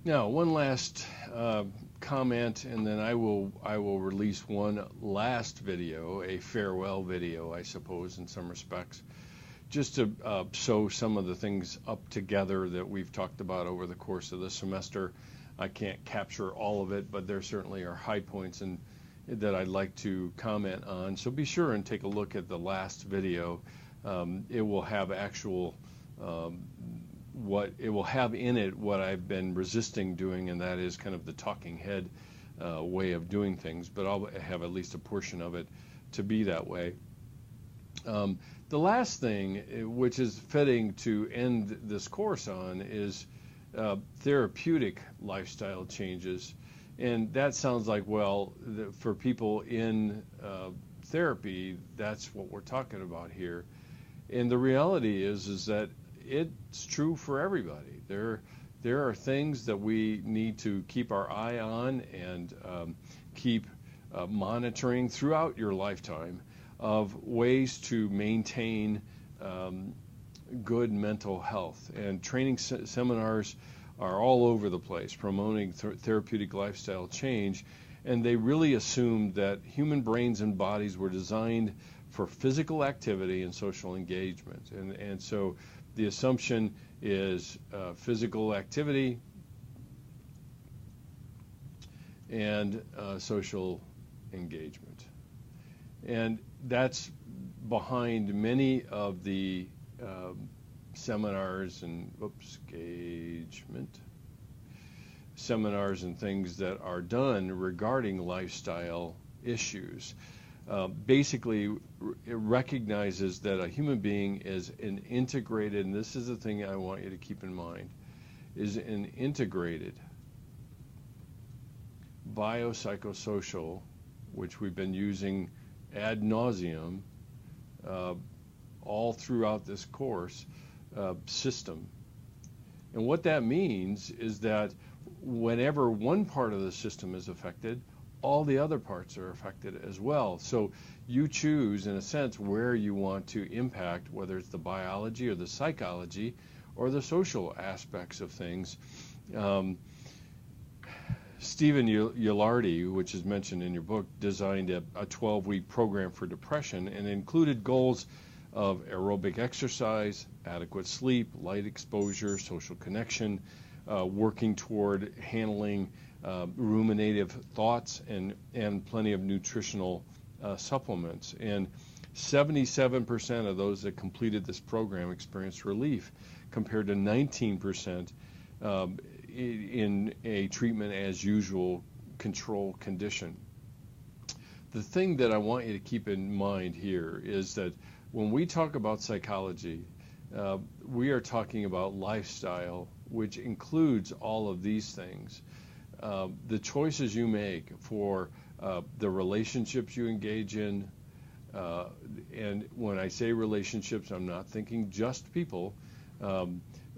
Now, one last comment, and then I will release one last video, a farewell video, I suppose, in some respects, just to sew some of the things up together that we've talked about over the course of the semester. I can't capture all of it, but there certainly are high points that I'd like to comment on. So be sure and take a look at the last video. It will have actual what it will have in it what I've been resisting doing, and that is kind of the talking head way of doing things, but I'll have at least a portion of it to be that way. The last thing, which is fitting to end this course on, is therapeutic lifestyle changes. And that sounds like, well, for people in therapy, that's what we're talking about here. And the reality is that it's true for everybody. There are things that we need to keep our eye on and keep monitoring throughout your lifetime of ways to maintain good mental health. And training seminars are all over the place promoting therapeutic lifestyle change, and they really assume that human brains and bodies were designed for physical activity and social engagement. And so the assumption is physical activity and social engagement. And that's behind many of the seminars and engagement seminars and things that are done regarding lifestyle issues. Basically, it recognizes that a human being is an integrated, and this is the thing I want you to keep in mind, is an integrated biopsychosocial, which we've been using ad nauseum all throughout this course, system. And what that means is that whenever one part of the system is affected, all the other parts are affected as well. So you choose, in a sense, where you want to impact, whether it's the biology or the psychology or the social aspects of things. Stephen Youlardi, which is mentioned in your book, designed a 12-week program for depression and included goals of aerobic exercise, adequate sleep, light exposure, social connection, working toward handling ruminative thoughts, and plenty of nutritional supplements. And 77% of those that completed this program experienced relief, compared to 19% in a treatment as usual control condition. The thing that I want you to keep in mind here is that when we talk about psychology, we are talking about lifestyle, which includes all of these things. The choices you make for the relationships you engage in, and when I say relationships, I'm not thinking just people.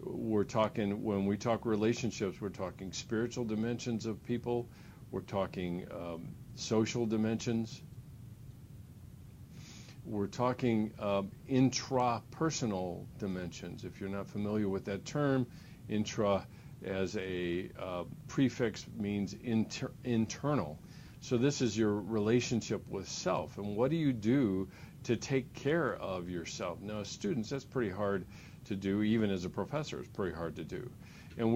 We're talking, when we talk relationships, we're talking spiritual dimensions of people, we're talking social dimensions, we're talking intrapersonal dimensions. If you're not familiar with that term, intra as a prefix means internal. So this is your relationship with self, and what do you do to take care of yourself? Now, as students, that's pretty hard to do. Even as a professor, it's pretty hard to do. And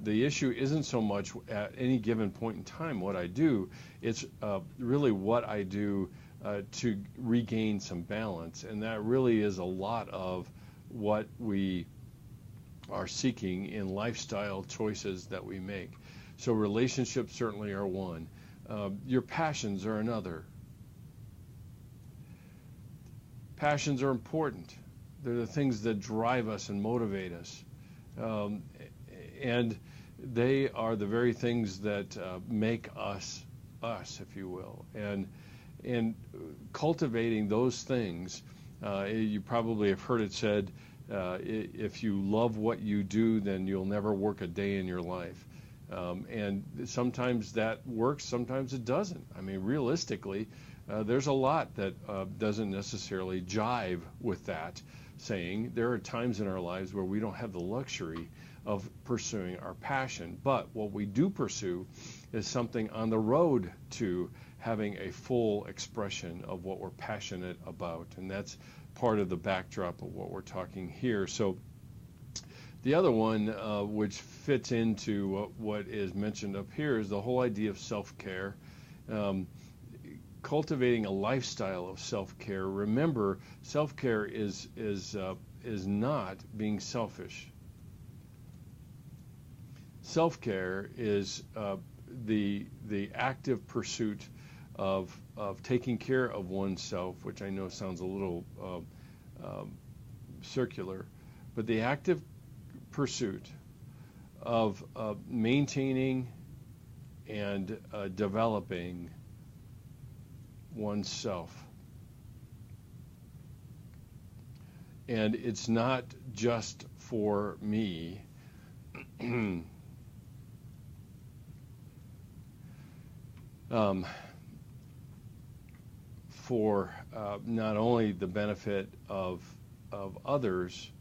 the issue isn't so much at any given point in time what I do, it's really what I do to regain some balance, and that really is a lot of what we are seeking in lifestyle choices that we make. So relationships certainly are one. Your passions are another. Passions are important. They're the things that drive us and motivate us. And they are the very things that make us, if you will. And cultivating those things, you probably have heard it said, if you love what you do, then you'll never work a day in your life. And sometimes that works, sometimes it doesn't. I mean, realistically, there's a lot that doesn't necessarily jive with that saying. There are times in our lives where we don't have the luxury of pursuing our passion. But what we do pursue is something on the road to having a full expression of what we're passionate about. And that's part of the backdrop of what we're talking here. So the other one, which fits into what is mentioned up here, is the whole idea of self-care. Cultivating a lifestyle of self-care. Remember, self-care is not being selfish. Self-care is the active pursuit of taking care of oneself, which I know sounds a little circular, but the active pursuit of maintaining and developing oneself. And it's not just for me. For not only the benefit of others,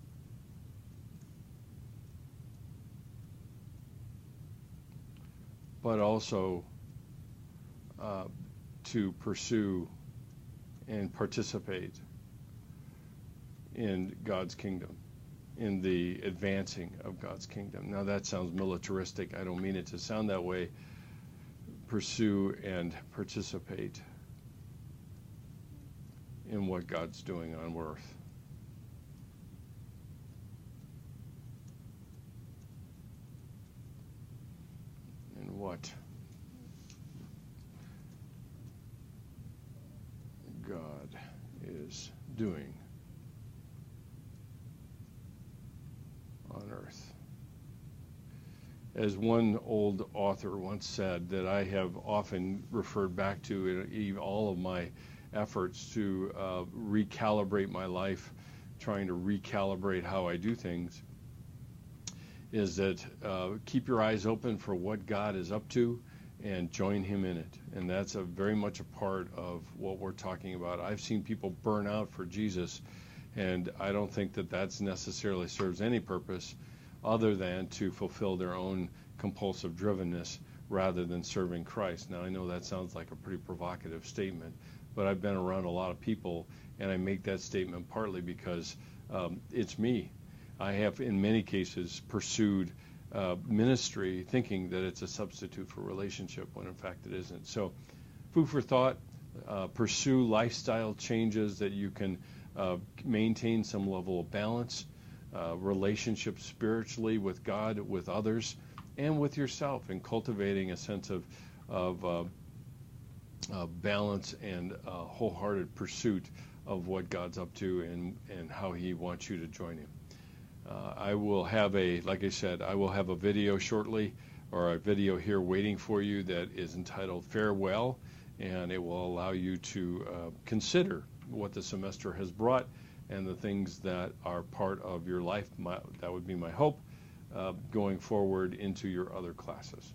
but also to pursue and participate in God's kingdom, in the advancing of God's kingdom. Now that sounds militaristic. I don't mean it to sound that way. Pursue and participate in what God's doing on earth. And what God is doing on earth. As one old author once said, that I have often referred back to in all of my efforts to recalibrate my life, trying to recalibrate how I do things, is that keep your eyes open for what God is up to and join him in it. And that's very much a part of what we're talking about. I've seen people burn out for Jesus, and I don't think that that's necessarily serves any purpose other than to fulfill their own compulsive drivenness rather than serving Christ. Now, I know that sounds like a pretty provocative statement, but I've been around a lot of people, and I make that statement partly because it's me. I have, in many cases, pursued ministry thinking that it's a substitute for relationship when in fact it isn't. So, food for thought, pursue lifestyle changes that you can maintain some level of balance, relationships spiritually with God, with others, and with yourself, and cultivating a sense of balance and wholehearted pursuit of what God's up to and how he wants you to join him. I will have like I said, I will have a video shortly, or a video here waiting for you that is entitled Farewell, and it will allow you to consider what the semester has brought and the things that are part of your life. That would be my hope going forward into your other classes.